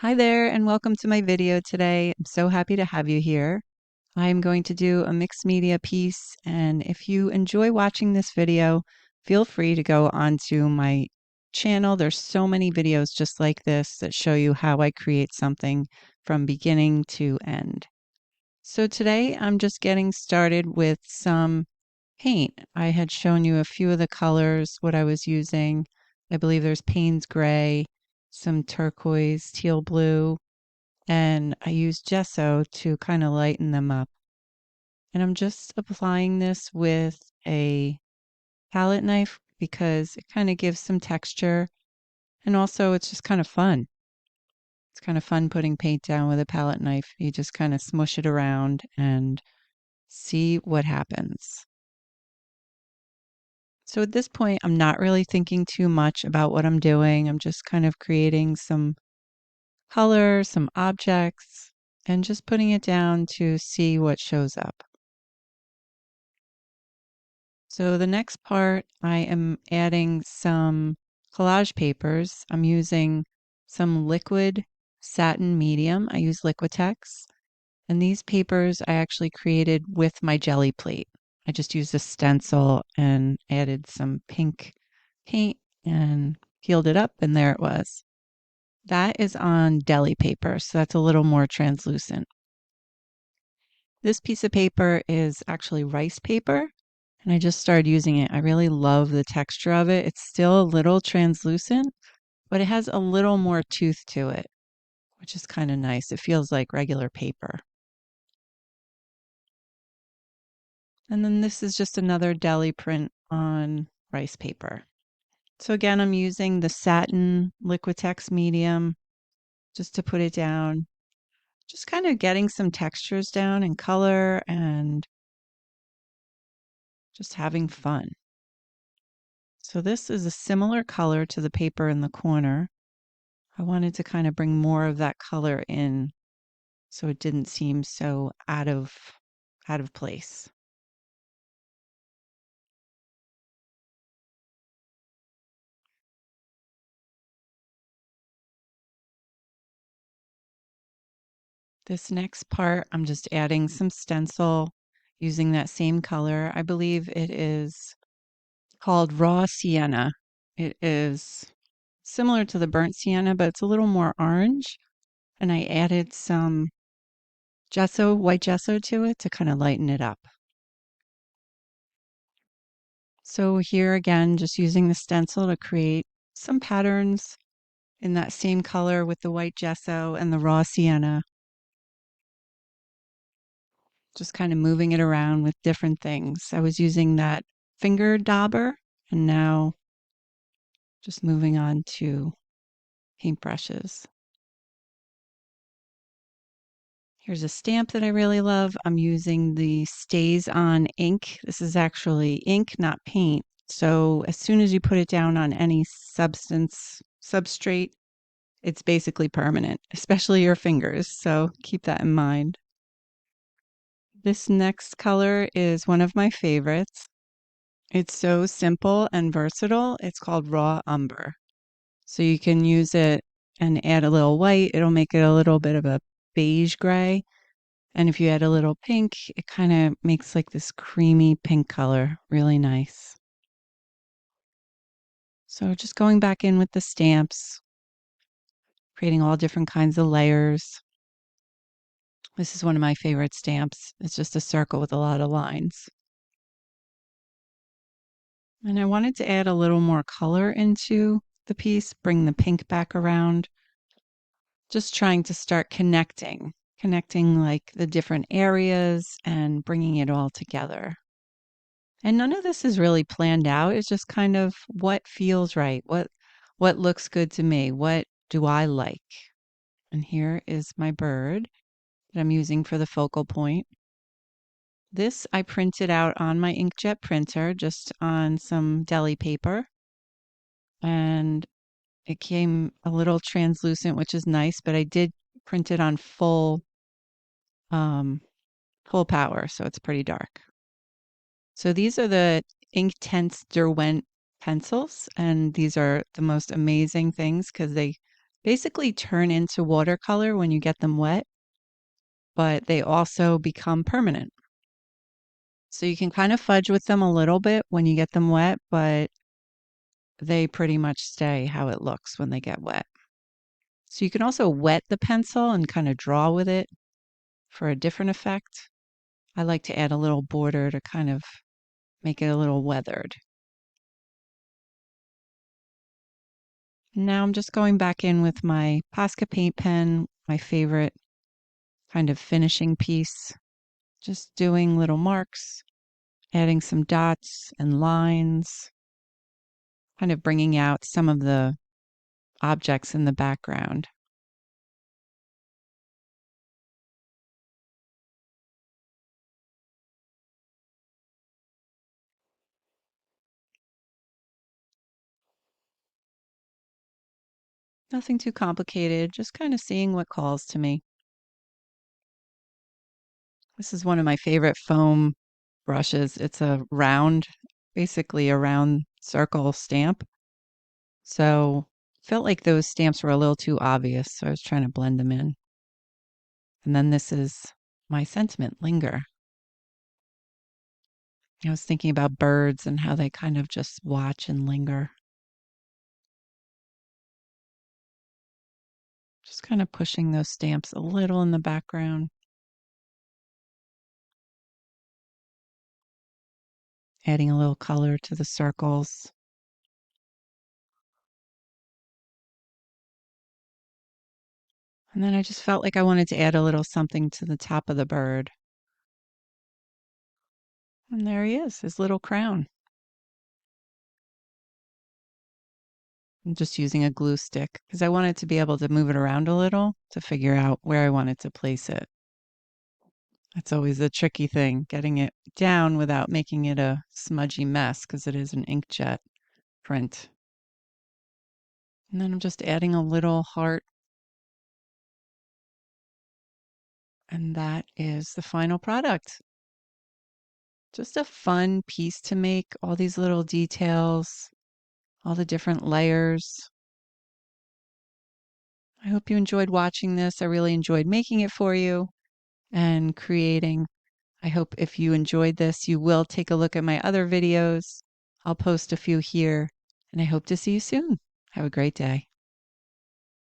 Hi there, and welcome to my video today. I'm so happy to have you here. I'm going to do a mixed media piece, and if you enjoy watching this video, feel free to go onto my channel. There's so many videos just like this that show you how I create something from beginning to end. So today I'm just getting started with some paint. I had shown you a few of the colors, what I was using. I believe there's Payne's gray, some turquoise, teal blue, and I use gesso to kind of lighten them up. And I'm just applying this with a palette knife because it kind of gives some texture, and also it's just kind of fun. It's kind of fun putting paint down with a palette knife. You just kind of smush it around and see what happens. So at this point, I'm not really thinking too much about what I'm doing. I'm just kind of creating some color, some objects, and just putting it down to see what shows up. So the next part, I am adding some collage papers. I'm using some liquid satin medium. I use Liquitex. And these papers I actually created with my jelly plate. I just used a stencil and added some pink paint and peeled it up, and there it was. That is on deli paper, so that's a little more translucent. This piece of paper is actually rice paper, and I just started using it. I really love the texture of it. It's still a little translucent, but it has a little more tooth to it, which is kind of nice. It feels like regular paper. And then this is just another deli print on rice paper. So again, I'm using the satin Liquitex medium just to put it down, just kind of getting some textures down and color and just having fun. So this is a similar color to the paper in the corner. I wanted to kind of bring more of that color in so it didn't seem so out of place. This next part, I'm just adding some stencil using that same color. I believe it is called raw sienna. It is similar to the burnt sienna, but it's a little more orange. And I added some gesso, white gesso to it to kind of lighten it up. So here again, just using the stencil to create some patterns in that same color with the white gesso and the raw sienna. Just kind of moving it around with different things. I was using that finger dauber, and now just moving on to paintbrushes. Here's a stamp that I really love. I'm using the Stays On ink. This is actually ink, not paint. So as soon as you put it down on any substrate, it's basically permanent, especially your fingers. So keep that in mind. This next color is one of my favorites. It's so simple and versatile. It's called Raw Umber. So you can use it and add a little white. It'll make it a little bit of a beige gray. And if you add a little pink, it kind of makes like this creamy pink color. Really nice. So just going back in with the stamps, creating all different kinds of layers. This is one of my favorite stamps. It's just a circle with a lot of lines. And I wanted to add a little more color into the piece, bring the pink back around. Just trying to start connecting like the different areas and bringing it all together. And none of this is really planned out. It's just kind of what feels right, what looks good to me, what do I like. And here is my bird that I'm using for the focal point. This I printed out on my inkjet printer, just on some deli paper. And it came a little translucent, which is nice, but I did print it on um, full power, so it's pretty dark. So these are the Inktense Derwent pencils, and these are the most amazing things because they basically turn into watercolor when you get them wet, but they also become permanent. So you can kind of fudge with them a little bit when you get them wet, but they pretty much stay how it looks when they get wet. So you can also wet the pencil and kind of draw with it for a different effect. I like to add a little border to kind of make it a little weathered. Now I'm just going back in with my Posca paint pen, my favorite kind of finishing piece, just doing little marks, adding some dots and lines, kind of bringing out some of the objects in the background. Nothing too complicated, just kind of seeing what calls to me. This is one of my favorite foam brushes. It's a round, basically a round circle stamp. So felt like those stamps were a little too obvious, so I was trying to blend them in. And then this is my sentiment, Linger. I was thinking about birds and how they kind of just watch and linger. Just kind of pushing those stamps a little in the background. Adding a little color to the circles. And then I just felt like I wanted to add a little something to the top of the bird. And there he is, his little crown. I'm just using a glue stick because I wanted to be able to move it around a little to figure out where I wanted to place it. That's always a tricky thing, getting it down without making it a smudgy mess because it is an inkjet print. And then I'm just adding a little heart. And that is the final product. Just a fun piece to make, all these little details, all the different layers. I hope you enjoyed watching this. I really enjoyed making it for you and creating. I hope if you enjoyed this, you will take a look at my other videos. I'll post a few here, and I hope to see you soon. Have a great day.